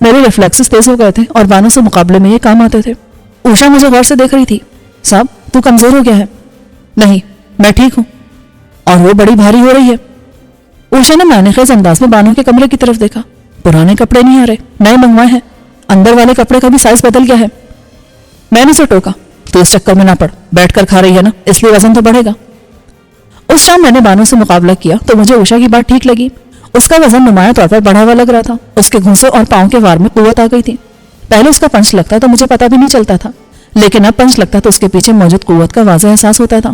میرے ریفلیکسز تیز ہو گئے تھے اور بانو سے مقابلے میں یہ کام آتے تھے۔ اوشا مجھے غور سے دیکھ رہی تھی۔ صاحب تو کمزور ہو گیا ہے؟ نہیں، میں ٹھیک ہوں۔ اور وہ بڑی بھاری ہو رہی ہے۔ اوشا نے معنی خیز انداز میں بانو کے کمرے کی طرف دیکھا۔ پرانے کپڑے نہیں آ رہے، نئے منگوائے ہیں، اندر والے کپڑے کا بھی سائز بدل گیا ہے۔ میں نے اسے ٹوکا، تو اس چکر میں نہ پڑ، بیٹھ کر کھا رہی ہے نا، اس لیے وزن تو بڑھے گا۔ اس شام میں نے بانو سے مقابلہ کیا تو مجھے اوشا کی بات ٹھیک لگی۔ اس کا وزن نمایاں طور پر بڑھا ہوا لگ رہا تھا۔ اس کے گھونسوں اور پاؤں کے وار میں قوت آ گئی تھی۔ پہلے اس کا پنچ لگتا تو مجھے پتہ بھی نہیں چلتا تھا، لیکن اب پنچ لگتا تو اس کے پیچھے موجود قوت کا واضح احساس ہوتا تھا۔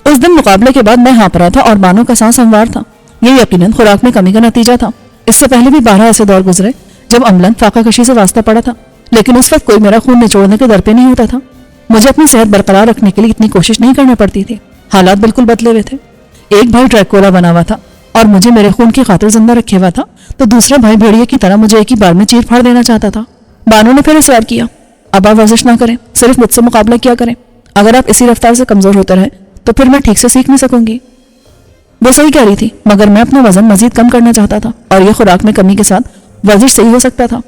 اس دن مقابلے کے بعد میں ہانپ رہا تھا اور بانو کا سانس ہموار تھا۔ یہ یقیناً خوراک میں کمی کا نتیجہ تھا۔ اس سے پہلے بھی 12 ایسے دور گزرے جب عملاً فاقہ کشی سے واسطہ پڑا تھا، لیکن اس وقت کوئی میرا خون نچوڑنے کے در پہ نہیں ہوتا تھا۔ مجھے اپنی صحت برقرار رکھنے کے لیے اتنی کوشش نہیں کرنا پڑتی تھی۔ حالات بالکل بدلے ہوئے تھے۔ ایک بھائی ڈریکولا بنا ہوا تھا اور مجھے میرے خون کی خاطر زندہ رکھے ہوا تھا، تو دوسرا بھائی بھیڑیے کی طرح مجھے ایک ہی بار میں چیر پھاڑ دینا چاہتا تھا۔ بانو نے پھر اصرار کیا، اب آپ ورزش نہ کریں، صرف مجھ سے مقابلہ کیا کریں۔ اگر آپ اسی رفتار سے کمزور ہوتے رہے تو پھر میں ٹھیک سے سیکھ نہیں سکوں گی۔ وہ صحیح کہہ رہی تھی، مگر میں اپنا وزن مزید کم کرنا چاہتا تھا اور یہ خوراک میں کمی کے ساتھ ورزش صحیح ہو سکتا تھا۔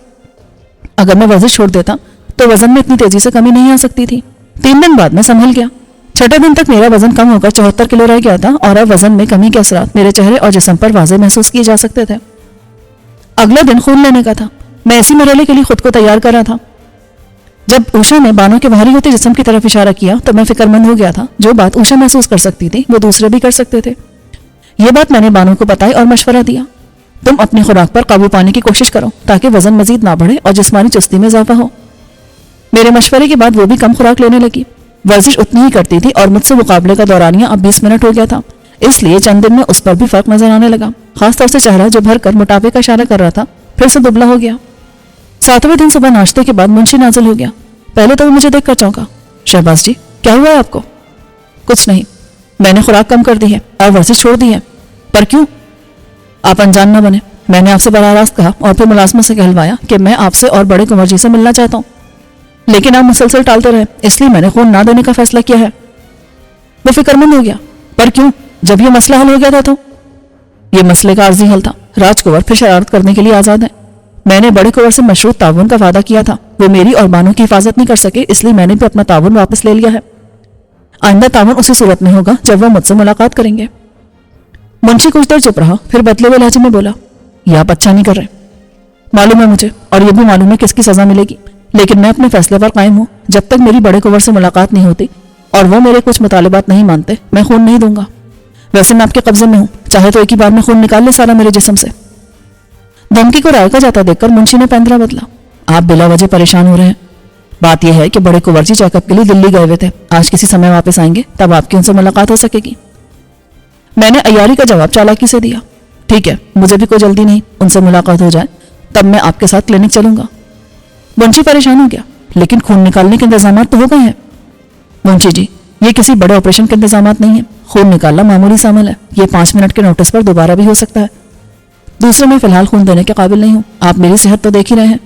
اگر میں ورزش چھوڑ دیتا تو وزن میں اتنی تیزی سے کمی نہیں آ سکتی تھی۔ 3 دن بعد میں سنبھل گیا۔ 6 دن تک میرا وزن کم ہو کر 74 کلو رہ گیا تھا اور اب وزن میں کمی کے اثرات میرے چہرے اور جسم پر واضح محسوس کیے جا سکتے تھے۔ اگلا دن خون لینے کا تھا۔ میں اسی مرحلے کے لیے خود کو تیار کر رہا تھا۔ جب اوشا نے بانو کے بھاری ہوتے جسم کی طرف اشارہ کیا تو میں فکر مند ہو گیا تھا۔ جو بات اوشا محسوس کر سکتی تھی وہ دوسرے بھی کر سکتے تھے۔ یہ بات میں نے بانو کو بتائی اور مشورہ دیا، تم اپنی خوراک پر قابو پانے کی کوشش کرو تاکہ وزن مزید نہ بڑھے اور جسمانی چستی میں اضافہ ہو۔ میرے مشورے کے بعد وہ بھی کم خوراک لینے لگی۔ ورزش اتنی ہی کرتی تھی اور مجھ سے مقابلے کا دورانیہ اب 20 منٹ ہو گیا تھا، اس لیے چند دن میں اس پر بھی فرق نظر آنے لگا۔ خاص طور سے چہرہ جو بھر کر موٹاپے کا اشارہ کر رہا تھا پھر سے دبلا ہو گیا۔ 7ویں دن صبح ناشتے کے بعد منشی نازل ہو گیا۔ پہلے تو وہ مجھے دیکھ کر چونکا۔ شہباز جی، کیا ہوا ہے آپ کو؟ کچھ نہیں، میں نے خوراک کم کر دی ہے اور ورزش چھوڑ دی ہے۔ پر کیوں؟ آپ انجان نہ بنے، میں نے آپ سے براہ راست کہا اور پھر ملازمت سے کہلوایا کہ میں آپ سے اور بڑے کنور جی سے ملنا چاہتا ہوں، لیکن آپ مسلسل ٹالتے رہے، اس لیے میں نے خون نہ دینے کا فیصلہ کیا ہے۔ وہ فکر مند ہو گیا۔ پر کیوں؟ جب یہ مسئلہ حل ہو گیا تھا تو؟ یہ مسئلے کا عارضی حل تھا۔ راج کنور پھر شرارت کرنے کے لیے آزاد ہے۔ میں نے بڑے کنور سے مشروط تعاون کا وعدہ کیا تھا، وہ میری اور بانو کی حفاظت نہیں کر سکے، اس لیے میں نے بھی اپنا تعاون واپس لے لیا ہے۔ آئندہ تعاون اسی صورت میں ہوگا جب وہ مجھ سے ملاقات کریں گے۔ منشی کچھ دیر چپ رہا، پھر بدلے ہوئے لہجے میں بولا، یہ آپ اچھا نہیں کر رہے۔ معلوم ہے مجھے، اور یہ بھی معلوم ہے کس کی سزا ملے گی، لیکن میں اپنے فیصلے پر قائم ہوں۔ جب تک میری بڑے کنور سے ملاقات نہیں ہوتی اور وہ میرے کچھ مطالبات نہیں مانتے، میں خون نہیں دوں گا۔ ویسے میں آپ کے قبضے میں ہوں، چاہے تو ایک ہی بار میں خون نکال لے سارا میرے جسم سے۔ دھمکی کو رائے کا جاتا دیکھ کر منشی نے پندرہ بدلا۔ آپ بلا وجہ پریشان ہو رہے ہیں۔ بات یہ ہے کہ بڑے کنور جی چیک اپ کے لیے دلی گئے ہوئے تھے، آج کسی سمے واپس آئیں گے، تب آپ کی ان سے ملاقات ہو سکے گی۔ میں نے عیاری کا جواب چالاکی سے دیا۔ ٹھیک ہے، مجھے بھی کوئی جلدی نہیں، ان سے ملاقات ہو جائے تب میں آپ کے ساتھ کلینک چلوں گا۔ منشی پریشان ہو گیا، لیکن خون نکالنے کے انتظامات تو ہو گئے ہیں۔ منشی جی، یہ کسی بڑے آپریشن کے انتظامات نہیں ہیں، خون نکالنا معمولی سا عمل ہے، یہ 5 منٹ کے نوٹس پر دوبارہ بھی ہو سکتا ہے۔ دوسرے میں فی الحال خون دینے کے قابل نہیں ہوں، آپ میری صحت تو دیکھ ہی رہے ہیں۔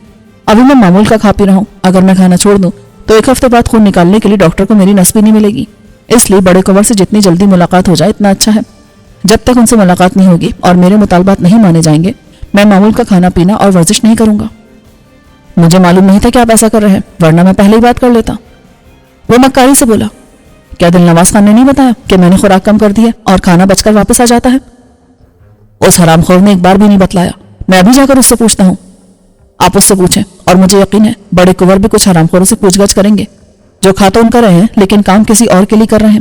ابھی میں معمول کا کھا پی رہا ہوں، اگر میں کھانا چھوڑ دوں تو 1 ہفتے بعد خون نکالنے کے لیے ڈاکٹر کو میری نس بھی نہیں ملے گی، اس لیے بڑے کنور سے جتنی جلدی ملاقات ہو جائے اتنا اچھا ہے۔ جب تک ان سے ملاقات نہیں ہوگی اور میرے مطالبات نہیں مانے جائیں گے، میں معمول کا کھانا پینا اور ورزش نہیں کروں گا۔ مجھے معلوم نہیں تھا کہ آپ ایسا کر رہے ہیں، ورنہ میں پہلے ہی بات کر لیتا۔ وہ مکاری سے بولا، کیا دل نواز خان نے نہیں بتایا کہ میں نے خوراک کم کر دی ہے اور کھانا بچ کر واپس آ جاتا ہے؟ اس حرام خور نے ایک بار بھی نہیں بتلایا، میں ابھی جا کر اس سے پوچھتا ہوں۔ آپ اس سے پوچھیں، اور مجھے یقین ہے بڑے کنور بھی کچھ حرام خوروں سے پوچھ گچھ کریں گے، جو کھا تو ان کا رہے ہیں لیکن کام کسی اور کے لیے کر رہے ہیں۔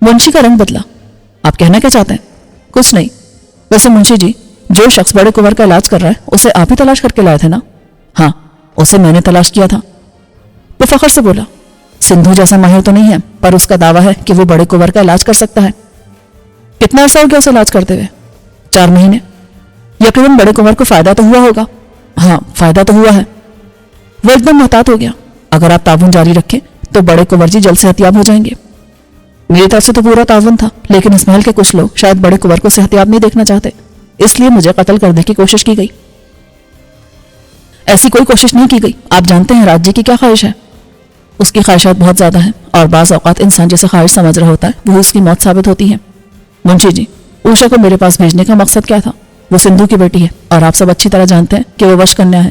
منشی کا رنگ بدلا۔ آپ کہنا کیا چاہتے ہیں؟ کچھ نہیں۔ ویسے منشی جی، جو شخص بڑے کنور کا علاج کر رہا ہے اسے آپ ہی تلاش کر کے لائے تھے نا؟ ہاں، اسے میں نے تلاش کیا تھا۔ وہ فخر سے بولا، سندھو جیسا ماہر تو نہیں ہے، پر اس کا دعویٰ ہے کہ وہ بڑے کنور کا علاج کر سکتا ہے۔ کتنا عرصہ ہو گیا اسے علاج کرتے ہوئے؟ 4 مہینے۔ یقیناً بڑے کنور کو فائدہ تو ہوا ہوگا۔ ہاں، فائدہ تو ہوا ہے۔ وہ ایک دم محتاط ہو گیا۔ اگر آپ تعاون جاری رکھیں تو بڑے کنور جی جلد صحتیاب ہو جائیں گے۔ میری طرف سے تو پورا تعاون تھا، لیکن اس محل کے کچھ لوگ شاید بڑے کنور کو صحتیاب نہیں دیکھنا چاہتے، اس لیے مجھے قتل کرنے کی کوشش کی گئی۔ ایسی کوئی کوشش نہیں کی گئی۔ آپ جانتے ہیں راج جی کی کیا خواہش ہے؟ اس کی خواہشات بہت زیادہ ہیں، اور بعض اوقات انسان جسے خواہش سمجھ رہا ہوتا ہے وہ اس کی موت ثابت ہوتی ہے۔ منشی جی، اوشا کو میرے پاس بھیجنے کا مقصد کیا تھا؟ وہ سندھو کی بیٹی ہے، اور آپ سب اچھی طرح جانتے ہیں کہ وہ وش کنیا ہے۔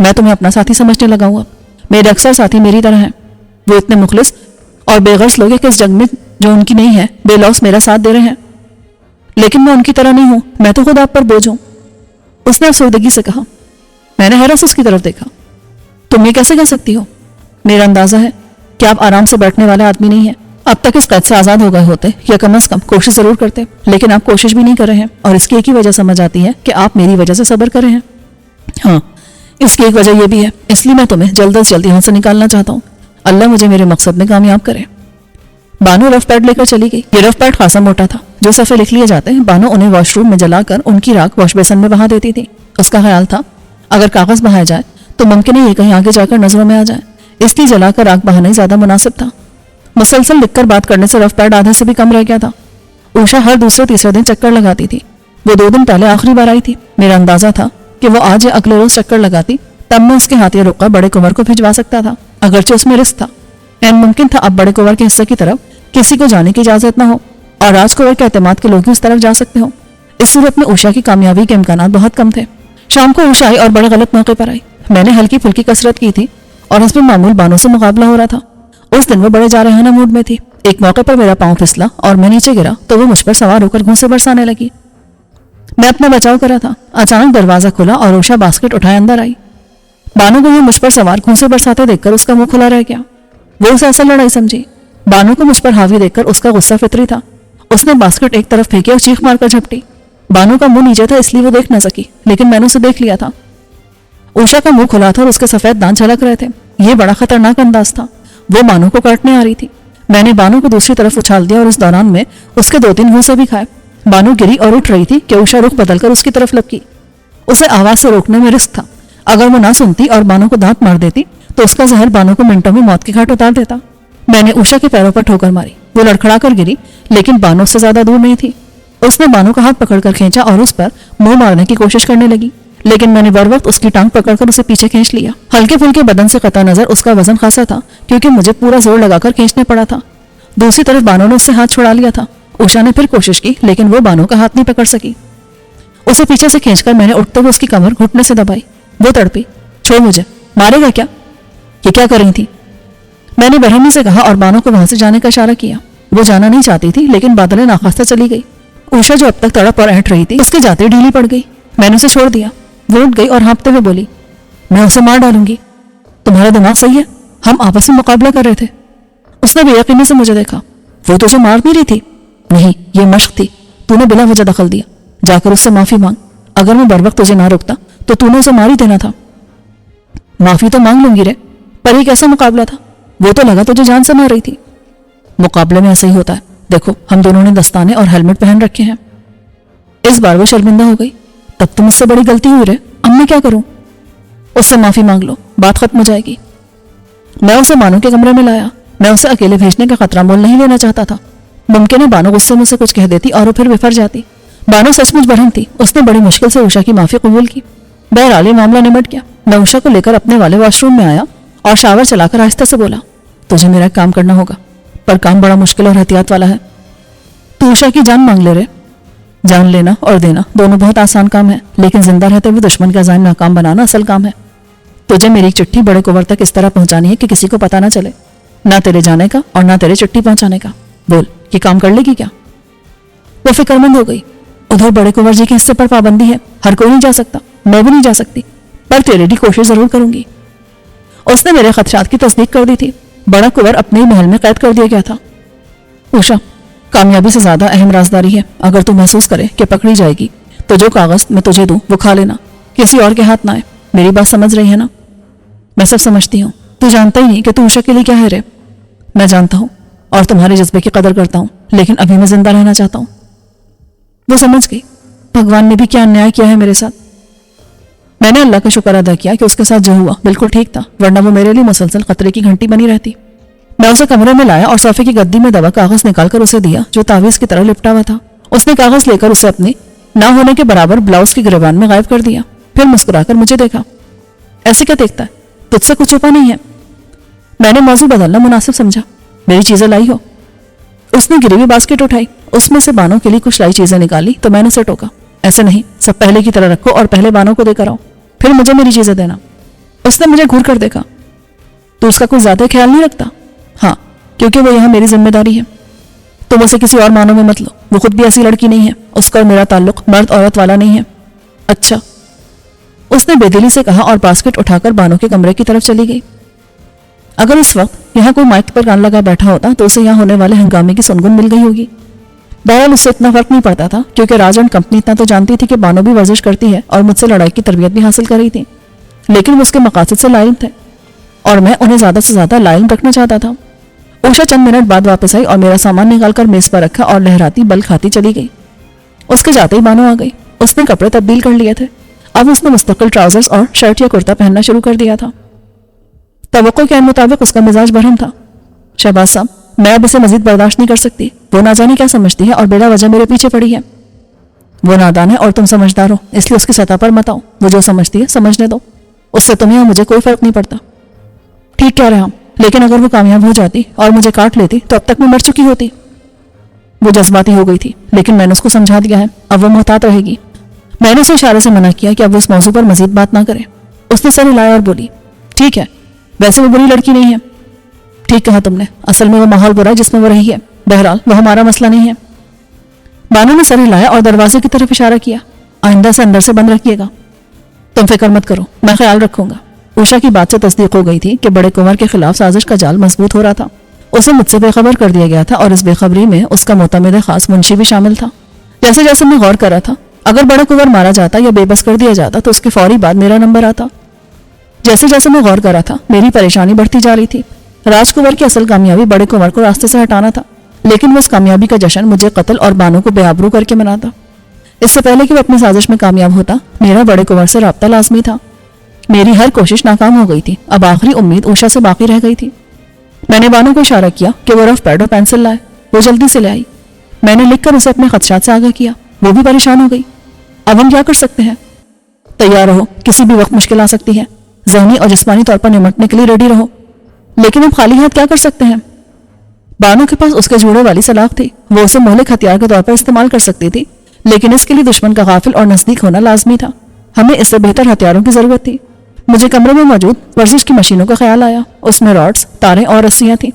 میں تمہیں اپنا ساتھی سمجھنے لگا ہوں اب۔ میرے اکثر ساتھی میری طرح ہیں، وہ اتنے مخلص اور بے غرض لوگ ہیں کہ اس جنگ میں جو ان کی نہیں ہے بے لوث میرا ساتھ دے رہے ہیں، لیکن میں ان کی طرح نہیں ہوں، میں تو خود آپ پر بوجھ ہوں۔ اس نے افسردگی سے کہا۔ میں نے حیرت سے اس کی طرف دیکھا۔ تم یہ کیسے کہہ سکتی ہو؟ میرا اندازہ ہے کہ آپ آرام سے بیٹھنے والے آدمی نہیں ہیں۔ اب تک اس قید سے آزاد ہو گئے ہوتے یا کم از کم کوشش ضرور کرتے، لیکن آپ کوشش بھی نہیں کر رہے ہیں، اور اس کی ایک ہی وجہ سمجھ آتی ہے کہ آپ میری وجہ سے صبر کر رہے ہیں۔ ہاں، اس کی ایک وجہ یہ بھی ہے، اس لیے میں تمہیں جلد از جلد یہاں سے نکالنا چاہتا ہوں۔ اللہ مجھے میرے مقصد میں کامیاب کرے۔ بانو رف پیڈ لے کر چلی گئی۔ یہ رف پیڈ خاصا موٹا تھا۔ جو صفحے لکھ لیے جاتے ہیں بانو انہیں واش روم میں جلا کر ان کی راکھ واش بیسن میں بہا دیتی تھی۔ اس کا خیال تھا اگر کاغذ بہایا جائے تو ممکن ہے یہ کہیں آگے جا کر نظروں میں آ جائے، اس لیے جلا کر راکھ بہانا ہی زیادہ مناسب تھا۔ مسلسل لکھ کر بات کرنے سے رف پیڈ آدھے سے بھی کم رہ گیا تھا۔ اوشا ہر دوسرے تیسرے دن چکر لگاتی تھی۔ وہ 2 دن پہلے آخری بار آئی تھی۔ میرا اندازہ تھا کہ وہ آج یا اگلے روز چکر لگاتی، تب میں اس کے ہاتھ یا رقعہ بڑے کنور کو بھجوا سکتا تھا، اگرچہ اس میں رسک تھا۔ ممکن تھا اب بڑے کنور کے حصے کی طرف کسی کو جانے کی اجازت نہ ہو اور راج کنور کے اعتماد کے لوگ ہی اس طرف جا سکتے ہوں۔ اس صورت میں اوشا کی کامیابی کے امکانات بہت کم تھے۔ شام کو اوشا آئی اور بڑے غلط موقع پر آئی۔ میں نے ہلکی پھلکی کسرت کی تھی اور اس میں معمول بانوں سے مقابلہ ہو رہا تھا۔ اس دن وہ بڑے جارحانہ موڈ میں تھی۔ ایک موقع پر میرا پاؤں پھسلا اور میں نیچے گرا تو وہ مجھ پر سوار ہو کر گھونسے برسانے لگی۔ میں اپنا بچاؤ کرا تھا۔ اچانک دروازہ کھلا اور اوشا باسکٹ اٹھائے اندر آئی۔ بانو کو یہ مجھ پر سوار گھونسے برساتے دیکھ کر اس کا منہ کھلا رہ گیا۔ وہ اسے اصل لڑائی سمجھی۔ بانو کو مجھ پر حاوی دیکھ کر اس کا غصہ فطری تھا۔ اس نے باسکٹ ایک طرف پھینکی اور چیخ مار کر جھپٹی۔ بانو کا منہ نیچے تھا اس لیے وہ دیکھ نہ سکی، لیکن میں نے اسے دیکھ لیا تھا۔ اوشا کا منہ کھلا تھا اور اس کے سفید دانت جھلک رہے تھے۔ یہ بڑا خطرناک انداز تھا۔ وہ بانو کو کاٹنے آ رہی تھی۔ میں نے بانو کو دوسری طرف اچھال دیا اور اس دوران میں اس کے 2-3 گھونسے بھی کھائے۔ بانو گری اور اٹھ رہی تھی کہ اوشا رخ بدل کر اس کی طرف لپکی۔ اسے آواز سے روکنے میں رسک تھا۔ اگر وہ نہ سنتی اور بانو کو دانت مار دیتی تو اس کا زہر بانو کو منٹوں میں موت کے گھاٹ اتار دیتا۔ میں نے اوشا کے پیروں پر ٹھوکر ماری۔ وہ لڑکھڑا کر گری، لیکن بانو اس سے زیادہ دور نہیں تھی۔ اس نے بانو کا ہاتھ پکڑ کر کھینچا اور اس پر منہ مارنے کی کوشش کرنے لگی، لیکن میں نے بر وقت اس کی ٹانگ پکڑ کر اسے پیچھے کھینچ لیا۔ ہلکے پھلکے بدن سے قطع نظر اس کا وزن خاصا تھا، کیونکہ مجھے پورا زور لگا کر کھینچنے پڑا تھا۔ دوسری طرف بانو نے اس سے ہاتھ چھڑا لیا تھا۔ اوشا نے پھر کوشش کی، لیکن وہ بانو کا ہاتھ نہیں پکڑ سکی۔ اسے پیچھے سے کھینچ کر میں نے اٹھتے ہوئے اس کی کمر گھٹنے سے دبائی۔ وہ تڑپی۔ چھوڑ مجھے، مارے گا کیا؟ یہ کیا کر رہی تھی؟ میں نے برہمی سے کہا اور بانو کو وہاں سے جانے کا اشارہ کیا۔ وہ جانا نہیں چاہتی تھی، لیکن بادلیں ناخواستہ چلی گئی۔ اوشا جو اب تک تڑپ اور اینٹ رہی تھی اس کے جاتے ڈھیلی پڑ گئی۔ میں نے اسے چھوڑ دیا۔ وہ اٹھ گئی اور ہانپتے ہوئے بولی، میں اسے مار ڈالوں گی۔ تمہارا دماغ صحیح ہے؟ ہم آپس میں مقابلہ کر رہے تھے۔ اس نے بے یقینی سے مجھے دیکھا۔ وہ تجھے مار نہیں رہی تھی؟ نہیں، یہ مشق تھی۔ تو نے بلا وجہ دخل دیا۔ جا کر اس سے معافی مانگ۔ اگر میں بر وقت تجھے نہ روکتا تو تو نے اسے مار ہی دینا تھا۔ معافی تو مانگ لوں گی رے، پر یہ کیسا مقابلہ تھا؟ وہ تو لگا تجھے جان سے مار رہی تھی۔ مقابلے میں ایسا ہی ہوتا ہے۔ دیکھو، ہم دونوں نے دستانے اور ہیلمٹ پہن رکھے ہیں۔ اس بار وہ شرمندہ ہو گئی۔ تب تو مجھ سے بڑی غلطی ہوئی رے، اب میں کیا کروں؟ اس سے معافی مانگ لو، بات ختم ہو جائے گی۔ میں اسے بانو کے کمرے میں لایا۔ میں اسے اکیلے بھیجنے کا خطرہ مول نہیں لینا چاہتا تھا۔ ممکن ہے بانو غصے میں سے کچھ کہہ دیتی اور وہ پھر بفر جاتی۔ بانو سچ مچ برہم تھی۔ اس نے بڑی مشکل سے اوشا کی معافی قبول کی۔ بہرحال یہ معاملہ نمٹ گیا۔ میں اوشا کو لے کر اپنے والے واش روم میں آیا اور شاور چلا کر آہستہ سے بولا، تجھے میرا کام کرنا ہوگا، پر کام بڑا مشکل اور احتیاط والا ہے۔ تو اوشا کی جان مانگ لے رہے۔ جان لینا اور دینا دونوں بہت آسان کام ہے، لیکن زندہ رہتے ہوئے دشمن کا عزائم ناکام بنانا اصل کام ہے۔ تجھے میری ایک چٹھی بڑے کنور تک اس طرح پہنچانی ہے کہ کسی کو پتہ نہ چلے، نہ تیرے جانے کا اور نہ تیرے چٹھی پہنچانے کا۔ بول، یہ کام کر لے گی کیا؟ وہ فکر مند ہو گئی۔ ادھر بڑے کنور جی کے حصے پر پابندی ہے، ہر کوئی نہیں جا سکتا، میں بھی نہیں جا سکتی، پر تیرے لیے کوشش ضرور کروں گی۔ اس نے میرے خدشات کی تصدیق کر دی تھی۔ بڑا کنور اپنے ہی محل میں قید کر دیا گیا تھا۔ اوشا، کامیابی سے زیادہ اہم رازداری ہے۔ اگر تو محسوس کرے کہ پکڑی جائے گی تو جو کاغذ میں تجھے دوں وہ کھا لینا، کسی اور کے ہاتھ نہ آئے۔ میری بات سمجھ رہی ہے نا؟ میں سب سمجھتی ہوں۔ تو جانتا ہی نہیں کہ تو اوشا کے لیے کیا ہے رے۔ میں جانتا ہوں اور تمہارے جذبے کی قدر کرتا ہوں، لیکن ابھی میں زندہ رہنا چاہتا ہوں۔ وہ سمجھ گئی، بھگوان نے بھی کیا انیائے کیا ہے میرے ساتھ۔ میں نے اللہ کا شکر ادا کیا کہ اس کے ساتھ جو ہوا بالکل ٹھیک تھا، ورنہ وہ میرے لیے مسلسل خطرے کی گھنٹی بنی رہتی۔ میں اسے کمرے میں لایا اور صوفے کی گدی میں دبا کاغذ نکال کر اسے دیا جو تعویذ کی طرح لپٹا ہوا تھا۔ اس نے کاغذ لے کر اسے اپنے نہ ہونے کے برابر بلاؤز کی گریبان میں غائب کر دیا، پھر مسکرا کر مجھے دیکھا۔ ایسے کیا دیکھتا ہے؟ تجھ سے کچھ چھپا نہیں ہے۔ میں نے موضوع بدلنا مناسب سمجھا۔ میری چیزیں لائی ہو؟ اس نے گری ہوئی باسکٹ اٹھائی، اس میں سے بانو کے لیے کچھ لائی چیزیں نکالی تو میں نے اسے ٹوکا، ایسے نہیں، سب پہلے کی طرح رکھو اور پہلے بانو کو دے کر آؤ، پھر مجھے میری چیزیں دینا۔ اس نے مجھے گھور کر دیکھا. تو اس کا کوئی زیادہ خیال نہیں رکھتا؟ ہاں، کیونکہ وہ یہاں میری ذمہ داری ہے. تم اسے کسی اور معنوں میں مت لو، وہ خود بھی ایسی لڑکی نہیں ہے. اس کا اور میرا تعلق مرد عورت والا نہیں ہے. اچھا، اس نے بے دلی سے کہا اور باسکٹ اٹھا کر بانو کے کمرے کی طرف چلی گئی. اگر اس وقت یہاں کوئی مائک پر کان لگا بیٹھا ہوتا تو اسے یہاں ہونے والے ہنگامے کی سنگن مل گئی ہوگی. بہرحال اس سے اتنا فرق نہیں پڑتا تھا، کیونکہ راج اینڈ کمپنی اتنا تو جانتی تھی کہ بانو بھی ورزش کرتی ہے اور مجھ سے لڑائی کی تربیت بھی حاصل کر رہی تھی. لیکن وہ اس کے مقاصد سے لائل تھے اور میں انہیں زیادہ سے زیادہ لائل رکھنا چاہتا تھا. اوشا چند منٹ بعد واپس آئی اور میرا سامان نکال کر میز پر رکھا اور لہراتی بل کھاتی چلی گئی. اس کے جاتے ہی بانو آ گئی. اس نے کپڑے تبدیل کر لیے تھے. اب اس نے مستقل ٹراؤزرز اور شرٹ یا کرتا پہننا شروع کر دیا تھا. توقع کے مطابق اس کا مزاج برہم تھا. شہباز صاحب، میں اب اسے مزید برداشت نہیں کر سکتی. وہ نہ جانے کیا سمجھتی ہے اور بلا وجہ میرے پیچھے پڑی ہے. وہ نادان ہے اور تم سمجھدار ہو، اس لیے اس کی سطح پر مت آؤ. وہ جو سمجھتی ہے سمجھنے دو. اس سے تمہیں اور مجھے کوئی فرق نہیں پڑتا. ٹھیک کہہ رہے ہم، لیکن اگر وہ کامیاب ہو جاتی اور مجھے کاٹ لیتی تو اب تک میں مر چکی ہوتی. وہ جذباتی ہو گئی تھی، لیکن میں نے اس کو سمجھا دیا ہے. اب وہ محتاط رہے گی. میں نے اسے اشارے سے منع کیا کہ اب وہ اس موضوع پر مزید بات نہ کرے. اس نے سر ہلایا اور بولی، ٹھیک ہے، ویسے وہ بری لڑکی نہیں ہے. ٹھیک کہا تم نے، اصل میں وہ ماحول برا ہے جس میں وہ رہی ہے. بہرحال وہ ہمارا مسئلہ نہیں ہے. بانو نے سر ہلایا اور دروازے کی طرف اشارہ کیا. آئندہ سے اندر سے بند رکھیے گا. تم فکر مت کرو، میں خیال رکھوں گا. اوشا کی بات سے تصدیق ہو گئی تھی کہ بڑے کنور کے خلاف سازش کا جال مضبوط ہو رہا تھا. اسے مجھ سے بے خبر کر دیا گیا تھا اور اس بے خبری میں اس کا معتمد خاص منشی بھی شامل تھا. جیسے جیسے میں غور کر رہا تھا، اگر بڑا کنور مارا جاتا یا بے بس کر دیا جاتا تو اس کے فوری بعد میرا نمبر آتا. جیسے جیسے میں غور کر رہا تھا، میری پریشانی بڑھتی جا رہی تھی. راج کنور کی اصل کامیابی بڑے کنور کو راستے سے ہٹانا تھا، لیکن وہ اس کامیابی کا جشن مجھے قتل اور بانو کو بے آبرو کر کے مناتا. اس سے پہلے کہ وہ اپنی سازش میں کامیاب ہوتا، میرا بڑے کنور سے رابطہ لازمی تھا. میری ہر کوشش ناکام ہو گئی تھی. اب آخری امید اوشا سے باقی رہ گئی تھی. میں نے بانو کو اشارہ کیا کہ وہ رف پیڈ اور پینسل لائے. وہ جلدی سے لے آئی. میں نے لکھ کر اسے اپنے خدشات سے آگاہ کیا. وہ بھی پریشان ہو گئی. اب ہم کیا کر سکتے ہیں؟ تیار رہو، کسی بھی وقت مشکل آ سکتی ہے. ذہنی اور جسمانی طور پر نمٹنے کے لیے ریڈی رہو. لیکن ہم خالی ہاتھ کیا کر سکتے ہیں؟ بانو کے پاس اس کے جوڑے والی سلاخ تھی. وہ اسے مہلک ہتھیار کے طور پر استعمال کر سکتی تھی، لیکن اس کے لیے دشمن کا غافل اور نزدیک ہونا لازمی تھا. ہمیں اس سے بہتر ہتھیاروں کی ضرورت تھی. مجھے کمرے میں موجود ورزش کی مشینوں کا خیال آیا. اس میں راڈز، تاریں اور رسیاں تھیں.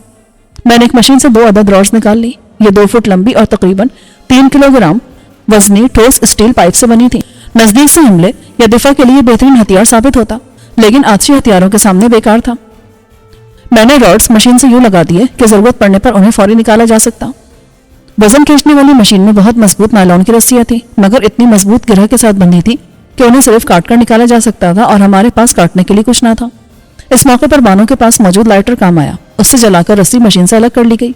میں نے ایک مشین سے 2 عدد راڈز نکال لی. یہ 2 فٹ لمبی اور تقریباً 3 کلو گرام وزنی ٹھوس اسٹیل پائپ سے بنی تھی. نزدیک سے حملے یا دفاع کے لیے بہترین ہتھیار ثابت ہوتا، لیکن آتشی ہتھیاروں کے سامنے بیکار تھا. میں نے راڈز مشین سے یوں لگا دیے کہ ضرورت پڑنے پر انہیں فوری نکالا جا سکتا. وزن کھینچنے والی مشین میں بہت مضبوط نائلون کی رسیاں تھیں، مگر اتنی مضبوط گرہ کے ساتھ بندھی تھی کہ انہیں صرف کاٹ کر نکالا جا سکتا تھا اور ہمارے پاس کاٹنے کے لیے کچھ نہ تھا. اس موقع پر بانو کے پاس موجود لائٹر کام آیا. اس سے جلا کر رسی مشین سے الگ کر لی گئی.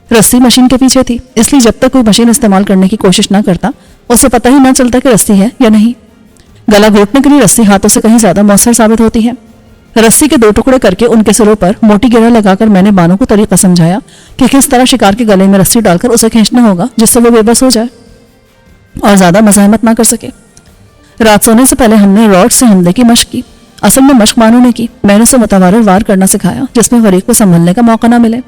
رسی مشین کے پیچھے تھی، اس لیے جب تک کوئی مشین استعمال کرنے کی کوشش نہ کرتا اسے پتہ ہی نہ چلتا کہ رسی ہے یا نہیں. گلا گھوٹنے کے لیے رسی ہاتھوں سے کہیں زیادہ مؤثر ثابت ہوتی ہے. رسی کے 2 ٹکڑے کر کے ان کے سروں پر موٹی گرہ لگا کر میں نے بانو کو طریقہ سمجھایا کہ کس طرح شکار کے گلے میں رسی ڈال کر اسے کھینچنا ہوگا جس سے وہ بے بس ہو جائے اور زیادہ مزاحمت نہ کر سکے. رات سونے سے پہلے ہم نے راڈ سے حملے کی مشق کی. اصل میں مشق بانو نے کی. میں نے اسے متوارر وار کرنا سکھایا جس میں فریق کو سنبھلنے کا موقع نہ ملے.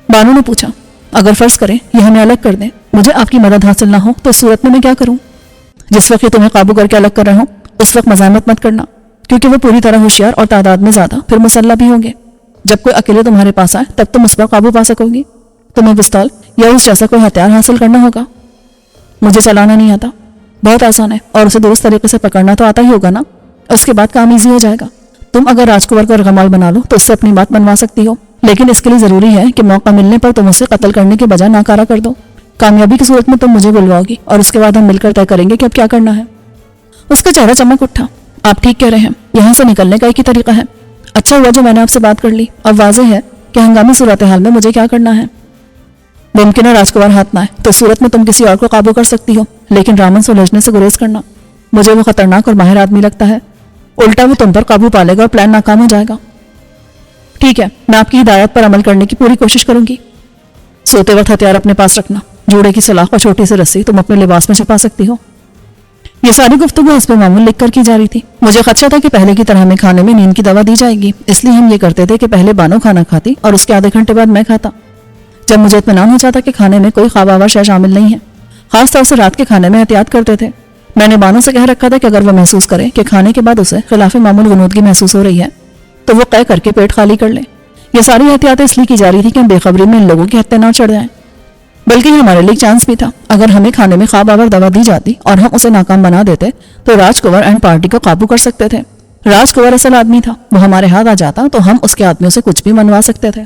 بانو نے پوچھا، اگر فرض کریں یہ ہمیں الگ کر دیں، مجھے آپ کی مدد حاصل نہ ہو تو اس صورت میں کیا کروں؟ جس وقت یہ تمہیں قابو کر کے الگ کر رہے ہوں اس وقت مزاحمت مت کرنا، کیونکہ وہ پوری طرح ہوشیار اور تعداد میں زیادہ پھر مسلح بھی ہوں گے. جب کوئی اکیلے تمہارے پاس آئے تب تم اس پر قابو پا سکو گی. تمہیں پستول یا اس جیسا کوئی ہتھیار حاصل کرنا ہوگا. مجھے چلانا نہیں آتا. بہت آسان ہے، اور اسے درست طریقے سے پکڑنا تو آتا ہی ہوگا نا. اس کے بعد کام ایزی ہو جائے گا. تم اگر راج کنور کو ارغمال بنا لو تو اس سے اپنی بات منوا سکتی ہو، لیکن اس کے لیے ضروری ہے کہ موقع ملنے پر تم اسے قتل کرنے کے بجائے ناکارہ کر دو. کامیابی کی صورت میں تم مجھے بلواؤ گی اور اس کے بعد ہم مل کر طے کریں گے کہ اب کیا کرنا ہے. اس کا چہرہ چمک اٹھا. آپ ٹھیک کہہ رہے ہیں، یہاں سے نکلنے کا ایک ہی طریقہ ہے. اچھا ہوا جو میں نے آپ سے بات کر لی. اب واضح ہے کہ ہنگامی صورتحال میں مجھے کیا کرنا ہے. ممکن ہے راج کنور ہاتھ نہ آئے تو صورت میں تم کسی اور کو قابو کر سکتی ہو، لیکن رامن سے الجھنے سے گریز کرنا. مجھے وہ خطرناک اور ماہر آدمی لگتا ہے. الٹا وہ تم پر قابو پا لے گا اور پلان ناکام ہو جائے گا. ٹھیک ہے، میں آپ کی ہدایت پر عمل کرنے کی پوری کوشش کروں گی. سوتے وقت ہتھیار اپنے پاس رکھنا. جوڑے کی سلاخ اور چھوٹی سی رسی تم اپنے لباس میں چھپا سکتی ہو. یہ ساری گفتگو اس پہ معمول لکھ کر کی جا رہی تھی. مجھے خدشہ تھا کہ پہلے کی طرح ہمیں کھانے میں نیند کی دوا دی جائے گی، اس لیے ہم یہ کرتے تھے کہ پہلے بانو کھانا کھاتی اور اس کے آدھے گھنٹے بعد میں کھاتا. جب مجھے اطمینان ہو جاتا کہ کھانے میں کوئی خواب آور شے شامل نہیں ہے، خاص طور سے رات کے کھانے میں احتیاط کرتے تھے، میں نے بانو سے کہہ رکھا تھا کہ اگر وہ محسوس کرے کہ کھانے کے بعد اسے خلاف معمول غنودگی محسوس ہو رہی ہے تو وہ قے کر کے پیٹ خالی کر لے۔ یہ ساری احتیاطیں اس لیے کی جا رہی تھی کہ ہم بے خبری میں ان لوگوں کی ہتھے نہ چڑھ جائیں، بلکہ یہ ہمارے لیے ایک چانس بھی تھا۔ اگر ہمیں کھانے میں خواب آور دوا دی جاتی اور ہم اسے ناکام بنا دیتے تو راج کنور اینڈ پارٹی کو قابو کر سکتے تھے۔ راج کنور اصل آدمی تھا، وہ ہمارے ہاتھ آ جاتا تو ہم اس کے آدمیوں سے کچھ بھی منوا سکتے تھے۔